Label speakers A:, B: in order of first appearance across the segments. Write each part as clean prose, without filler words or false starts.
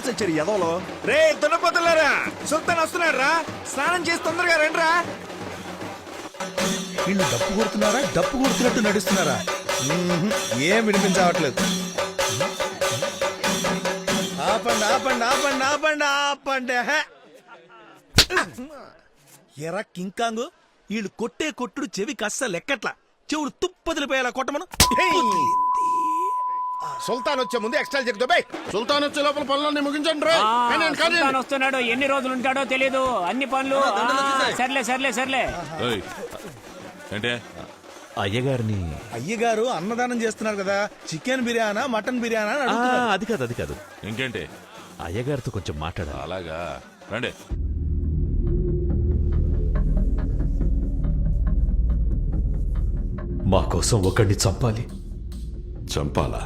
A: చచ్చారు ఎదవలో. రే దున్నపోతులారా, సుల్తాన్ వస్తున్నారా, స్నానం చేసి తొందరగా రండిరా. వీళ్ళు డప్పు కొడుతున్నారా, డప్పు కొడుతున్నట్టు నడుస్తున్నారా? ఏం వినిపించవట్లేదు. ఆపండి ఆపండి ఆపండి ఆపండి ఆపండి. ఎరా కింకాంగు, వీళ్ళు కొట్టే కొట్టుడు చెవికి అస్సలు ఎక్కట్లా. చెవులు తుప్పదిలిపోయేలా కొట్టమను.
B: సుల్తాన్ వచ్చే ముందు ఎక్స్ట్రా చెక్. సుల్తాన్ వచ్చే లోపల పనులన్నీ ముగించండి.
C: సుల్తాన్ వస్తున్నాడు, ఎన్ని రోజులు ఉంటాడో తెలియదు. అన్ని పనులు సర్లే సర్లే సర్లే.
D: అంటే
A: అయ్యగారు అన్నదానం చేస్తున్నారు కదా, చికెన్ బిర్యానా మటన్ బిర్యానా?
D: అది కాదు అది కాదు. ఇంకేంటి? అయ్యగారితో కొంచెం మాట్లాడాలి. అలాగా, రండి.
E: మా కోసం ఒకడిని చంపాలి.
D: చంపాలా?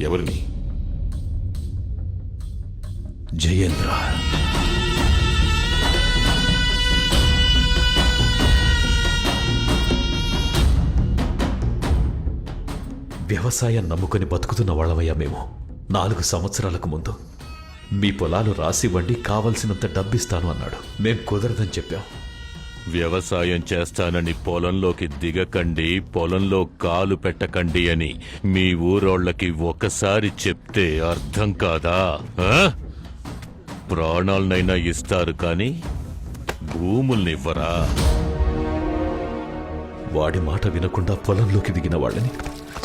D: ఎవరిని?
E: జయేంద్ర. వ్యవసాయం నమ్ముకుని బతుకుతున్న వాళ్ళమయ్యా మేము. 4 సంవత్సరాలకు ముందు మీ పొలాలు రాసివ్వండి, కావలసినంత డబ్బిస్తాను అన్నాడు. మేం కుదరదని చెప్పాం.
D: వ్యవసాయం చేస్తానని పొలంలోకి దిగకండి, పొలంలో కాలు పెట్టకండి అని మీ ఊరోళ్ళకి ఒకసారి చెప్తే అర్థం కాదా? ప్రాణాలనైనా ఇస్తారు కానీ భూముల్నివ్వరా?
E: వాడి మాట వినకుండా పొలంలోకి దిగిన వాళ్ళని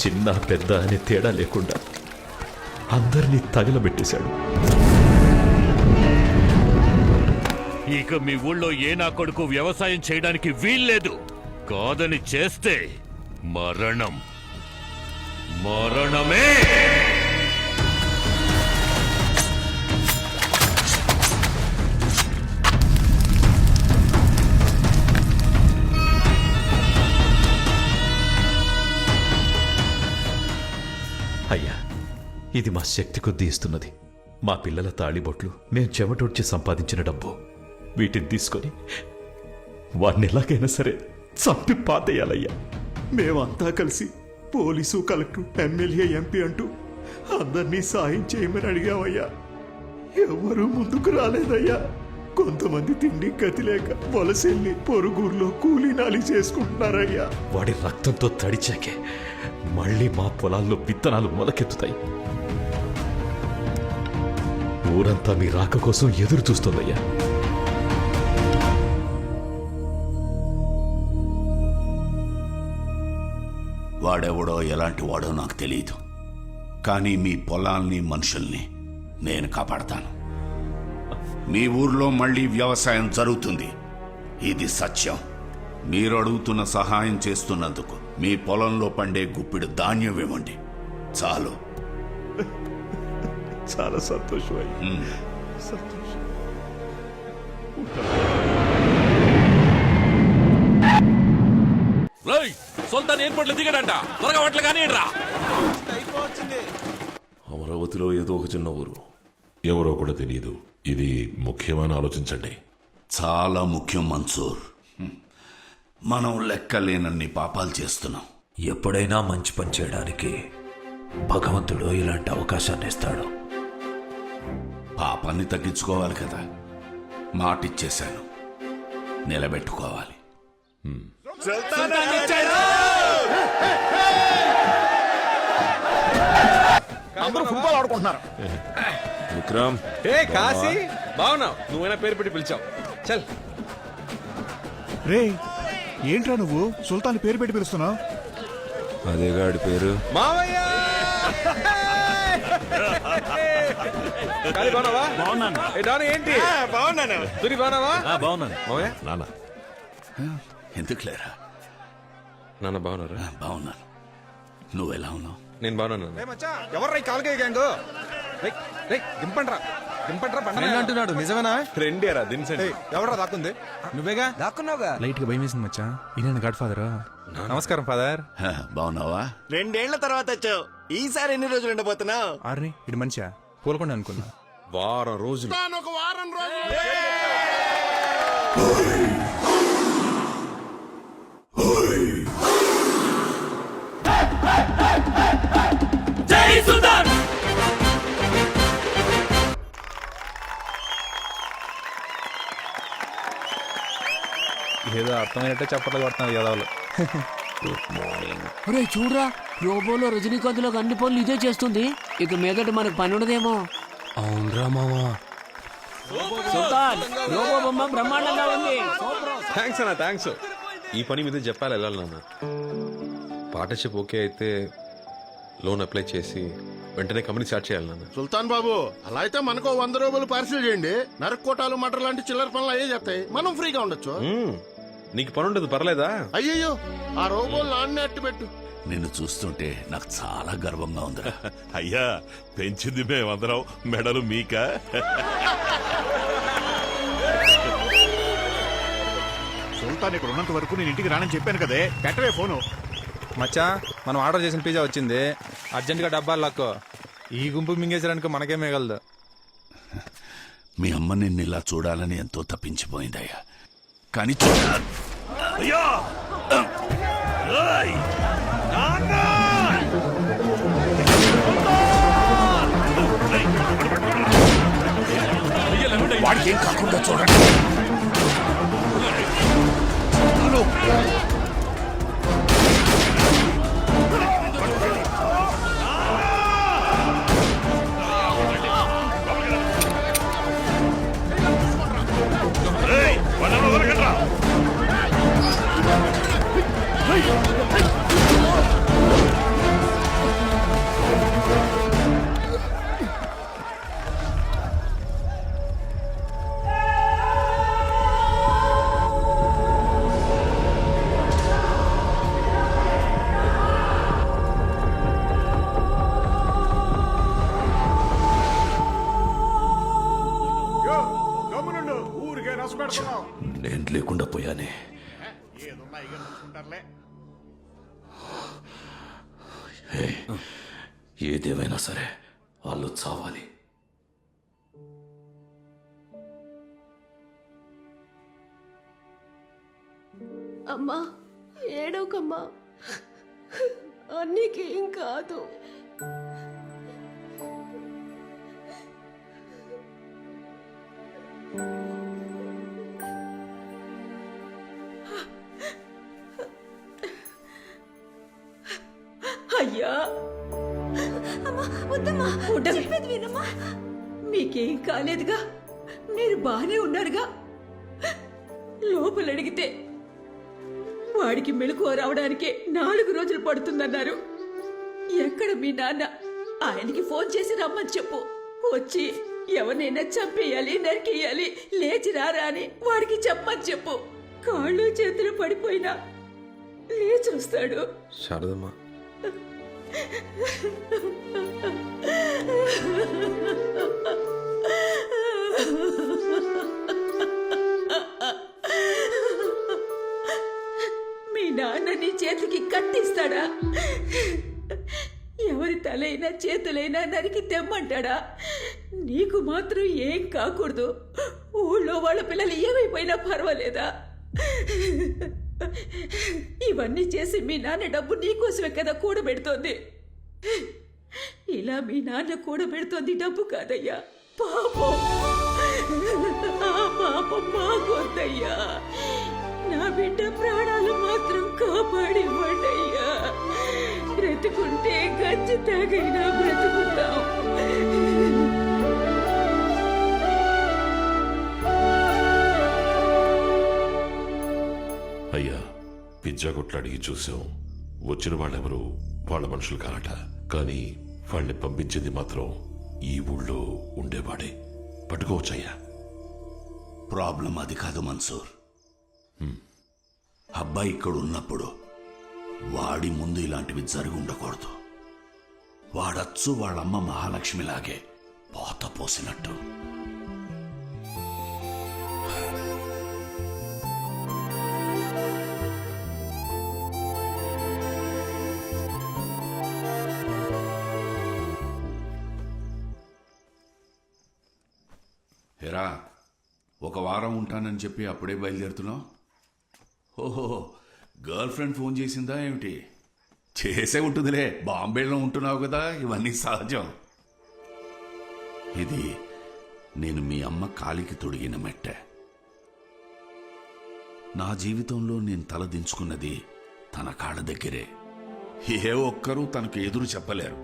E: చిన్న పెద్ద అనే తేడా లేకుండా అందరినీ తగలబెట్టేశాడు.
D: ఇక మీ ఊళ్ళో ఏ నా కొడుకు వ్యవసాయం చేయడానికి వీల్లేదు. కాదని చేస్తే మరణం. మరణమే.
E: అయ్యా, ఇది మా శక్తి కొద్దీ ఇస్తున్నది. మా పిల్లల తాళిబొట్లు, మేం చెమటొడ్చి సంపాదించిన డబ్బు. వీటిని తీసుకొని వాడిని ఎలాగైనా సరే చంపి పాతేయాలయ్యా. మేమంతా కలిసి పోలీసు, కలెక్టర్, ఎమ్మెల్యే, ఎంపీ అంటూ అందరినీ సాయం చేయమని అడిగామయ్యా. ఎవరూ ముందుకు రాలేదయ్యా. కొంతమంది తిండి గతి లేక వలసెల్లి పొరుగురులో కూలీనాలి చేసుకుంటున్నారయ్యా. వాడి రక్తంతో తడిచాకే మళ్ళీ మా పొలాల్లో విత్తనాలు మొలకెత్తుతాయి. ఊరంతా మీ రాక కోసం ఎదురు చూస్తుందయ్యా.
F: వాడెవడో ఎలాంటి వాడో నాకు తెలియదు, కానీ మీ పొలాల్ని, మనుషుల్ని నేను కాపాడతాను. మీ ఊర్లో మళ్ళీ వ్యవసాయం జరుగుతుంది, ఇది సత్యం. మీరు అడుగుతున్న సహాయం చేస్తున్నందుకు మీ పొలంలో పండే గుప్పిడు ధాన్యం ఇవ్వండి చాలు.
E: చాలా సంతోషం.
D: సుల్తాన్ ఎయిర్పోర్ట్ లో దిగాడంట, త్వరగా వంటలు కానీ రా.
G: అమరావతిలో ఏదో ఒక చిన్న ఊరు, ఎవరో కూడా తెలియదు. ఇది ముఖ్యమని ఆలోచించండి.
F: చాలా ముఖ్యం మన్సూర్. మనం లెక్కలేనన్ని పాపాలు చేస్తున్నాం.
E: ఎప్పుడైనా మంచి పని చేయడానికి భగవంతుడు ఇలాంటి అవకాశాన్ని ఇస్తాడు.
F: పాపాన్ని తగ్గించుకోవాలి కదా, మాటిచ్చేశాను, నిలబెట్టుకోవాలి.
B: అందరూ ఫుట్బాల్ ఆడుకుంటున్నారు.
G: విక్రమ్,
B: కాశీ బాగున్నావు? నువ్వైనా పేరు పెట్టి పిలిచావు. చల్.
A: రే ఏంట్రా నువ్వు సుల్తాన్ పేరు పెట్టి పిలుస్తున్నావు?
G: అదే గాడి పేరు.
B: మావయ్య బాగున్నాను. ఏంటి బాగున్నాను. తురి బాగున్నావా?
D: బాగున్నాను
B: మావయ్య.
G: నాన్న
F: ఎందుకు లేరా?
B: నాన్న బాగున్నారా?
F: బాగున్నాను. నువ్వెలా ఉన్నావు?
B: నేను బాగున్నాను. ఎవర్రా కాలుగా గ్యాంగ్? దింపండ్రా దింపండ్రా. అంటున్నాడు నిజమేనా? రెండేరా దించండి. ఎవరా దాక్కుంది? నువ్వేగా దాక్కున్నావుగా.
A: లైట్ గా భయం వేసింది మచ్చా. ఈయన గాడ్ ఫాదర్.
B: నమస్కారం ఫాదర్.
F: బాగున్నావా?
A: 2 ఏళ్ల తర్వాత వచ్చావు. ఈసారి ఎన్ని రోజులు ఉండబోతున్నావు?
H: ఆర్ని ఇది మంచిగా పూలకుండా అనుకున్నా.
B: వారం రోజులు.
F: ఒక వారం రోజులు.
H: ఏదో అర్థమయ్యేట్టే చెప్పట్లు కొడుతున్నారు యదవలు.
C: ఒరే చూడరా, రోబోలో రజనీకాంత్ లో అన్ని పనులు ఇదే చేస్తుంది. ఇక మీదట మనకు పని ఉండదేమో.
B: అవునరా మావా.
C: సుల్తాన్, రోబో బొమ్మ బ్రహ్మాండంగా ఉంది.
B: థ్యాంక్స్ అన్న, థ్యాంక్స్. ఈ పని మీద చెప్పాలి వెళ్ళాలి నాన్న. పార్ట్నర్షిప్ ఓకే అయితే లోన్ అప్లై చేసి వెంటనే కంపెనీ స్టార్ట్ చేయాలి నాన్న.
I: సుల్తాన్ బాబు, అలా అయితే మనకు 100 రూపాయలు పార్సిల్ చేయండి. నరక్కోటాలు మటర్ లాంటి చిల్లర పనులు అయ్యే చేస్తాయి, మనం ఫ్రీగా ఉండొచ్చు.
B: నీకు పని ఉండదు పర్లేదా?
I: అయ్యయ్యో, ఆ రోబోలు నాన్నే అట్టు పెట్టు.
F: నిన్ను చూస్తుంటే నాకు చాలా గర్వంగా ఉందిరా.
G: అయ్యా పెంచింది మేమందరం, మెడలు మీక.
I: సుల్తాన్ ఇక్కడ ఉన్నంత వరకు నేను ఇంటికి రానని చెప్పాను కదే, పెట్టవే ఫోను.
H: మచ్చా, మనం ఆర్డర్ చేసిన పిజ్జా వచ్చింది. అర్జెంటుగా డబ్బాలు లాక్కో. ఈ గుంపు మింగేసడానికి మనకే మిగలదు.
F: మీ అమ్మ నిన్ను ఇలా చూడాలని ఎంతో తప్పించిపోయిందయ్యా, కానీ
G: అయ్యా ఏయ్! నాన్న!
F: వాడికి ఏం కాకుండా చూడండి.
G: ఏయ్! వాళ్ళని వదలకండ్రా!
I: ఊరికే రస పెడుతున్నావు.
F: నేను లేకుండా పోయానే. ఏదేమైనా సరే వాళ్ళు చావాలి.
J: అమ్మా, ఏడవకమ్మా, అన్నికేం కాదు. అయ్యా, మీకేం కాలేదుగా, మీరు బానే ఉన్నారుగా. లోపల అడిగితే వాడికి మెలకువ రావడానికే 4 రోజులు పడుతుందన్నారు. ఎక్కడ మీ నాన్న? ఆయనకి ఫోన్ చేసి రమ్మని చెప్పు. వచ్చి ఎవరినైనా చంపేయాలి, నరికేయాలి, లేచి రారా అని వాడికి చెప్పని చెప్పు. కాళ్ళు చేతులు పడిపోయినా లేచి వస్తాడు.
B: శారదమ్మా,
J: మీ నాన్న నీ చేతికి కత్తిస్తాడా? ఎవరి తలైనా చేతులైనా నరికి తెమ్మంటాడా? నీకు మాత్రం ఏం కాకూడదు. ఊళ్ళో వాళ్ళ పిల్లలు ఏమైపోయినా పర్వాలేదా? ఇవన్నీ చేసి మీ నాన్న డబ్బు నీకోసమే కదా కూడబెడుతోంది. ఇలా మీ నాన్న కూడబెడుతోంది డబ్బు కాదయ్యా, పాపం. ఆ పాపం మాకొద్దయ్యా. నా బిడ్డ ప్రాణాలు మాత్రం కాపాడివ్వండయ్యా. బ్రతుకుంటే గంజి తాగైనా బ్రతుకుతాం.
G: అయ్యా పిజ్జా కొట్లు అడిగి చూసాం. వచ్చిన వాళ్ళెవరు వాళ్ళ మనుషులు కారట. కానీ వాళ్ళని పంపించింది మాత్రం ఈ ఊళ్ళో ఉండేవాడే. పట్టుకోవచ్చయ్యా.
F: ప్రాబ్లం అది కాదు మన్సూర్. అబ్బాయి ఇక్కడ ఉన్నప్పుడు వాడి ముందు ఇలాంటివి జరిగి ఉండకూడదు. వాడచ్చు వాళ్ళమ్మ మహాలక్ష్మిలాగే పోత పోసినట్టు. ఎరా, 1 వారం ఉంటానని చెప్పి అప్పుడే బయలుదేరుతున్నావు? ఓహో, గర్ల్ ఫ్రెండ్ ఫోన్ చేసిందా ఏమిటి? చేసే ఉంటుందిలే, బాంబేలో ఉంటున్నావు కదా, ఇవన్నీ సహజం. ఇది నేను మీ అమ్మ కాలికి తొడిగిన మెట్ట. నా జీవితంలో నేను తలదించుకున్నది తన కాళ్ళ దగ్గరే. ఏ ఒక్కరూ తనకు ఎదురు చెప్పలేరు.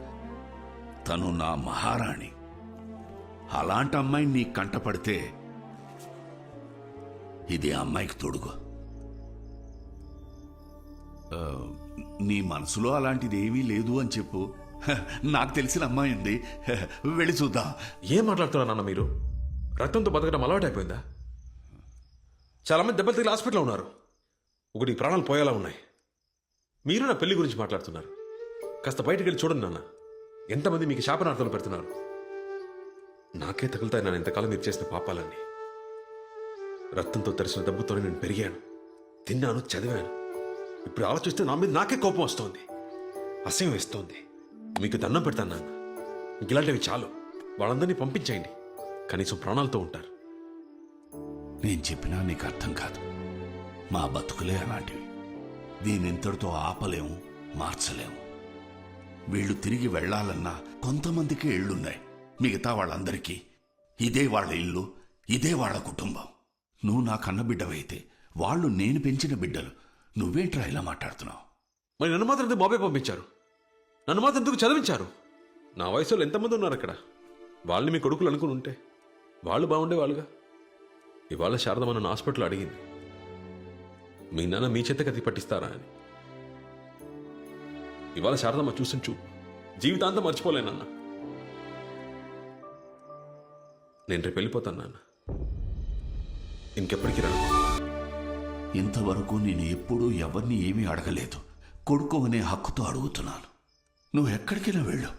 F: తను నా మహారాణి. అలాంటి అమ్మాయి నీ కంటపడితే ఇది ఆ అమ్మాయికి తొడుగు. నీ మనసులో అలాంటిది ఏమీ లేదు అని చెప్పు. నాకు తెలిసిన అమ్మాయి ఉంది, వెళ్ళి చూద్దాం.
B: ఏం మాట్లాడుతున్నా నాన్న మీరు? రక్తంతో బతకడం అలవాటు అయిపోయిందా? చాలా మంది దెబ్బలు తగిలి హాస్పిటల్లో ఉన్నారు. ఒకటి ప్రాణాలు పోయేలా ఉన్నాయి. మీరు నా పెళ్లి గురించి మాట్లాడుతున్నారు. కాస్త బయటకు వెళ్ళి చూడండి నాన్న. ఎంతమంది మీకు శాపనార్థాలు పెడుతున్నారు. నాకే తగులుతాయి నాన్న ఇంతకాలం మీరు చేసిన పాపాలన్నీ. రక్తంతో తరిసిన దెబ్బతోనే నేను పెరిగాను, తిన్నాను, చదివాను. ఇప్పుడు ఆలోచిస్తే నా మీద నాకే కోపం వస్తోంది, అసహ్యం వేస్తోంది. మీకు దండం పెడతాను నాన్న. మీకు ఇలాంటివి చాలు. వాళ్ళందరినీ పంపించేయండి, కనీసం ప్రాణాలతో ఉంటారు.
F: నేను చెప్పినా నీకు అర్థం కాదు. మా బతుకులే అలాంటివి. దీనింతటితో ఆపలేము, మార్చలేము. వీళ్ళు తిరిగి వెళ్లాలన్నా కొంతమందికి ఇళ్లున్నాయి. మిగతా వాళ్ళందరికీ ఇదే వాళ్ళ ఇల్లు, ఇదే వాళ్ళ కుటుంబం. నువ్వు నా కన్న బిడ్డవైతే వాళ్ళు నేను పెంచిన బిడ్డలు. నువ్వేంట్రా ఇలా మాట్లాడుతున్నావు?
B: మరి నన్ను మాత్రం ఎందుకు బాబాయ్ పంపించారు? నన్ను మాత్రం ఎందుకు చదివించారు? నా వయసులో ఎంతమంది ఉన్నారు అక్కడ? వాళ్ళని మీ కొడుకులు అనుకుని ఉంటే వాళ్ళు బాగుండేవాళ్ళుగా. ఇవాళ శారదమ్మ నన్ను హాస్పిటల్లో అడిగింది, మీ నాన్న మీ చేత కత్తి పట్టిస్తారా అని. ఇవాళ శారదమ్మ చూసిన చూపు జీవితాంతం మర్చిపోలేనన్న. నేను రేపు వెళ్ళిపోతాను నాన్న. ఇంకెప్పటికీ రాను.
F: ఇంతవరకు నేను ఎప్పుడూ ఎవరిని ఏమీ అడగలేదు. కొడుకు అనే హక్కుతో అడుగుతున్నాను. నువ్వు ఎక్కడికైనా వెళ్ళు.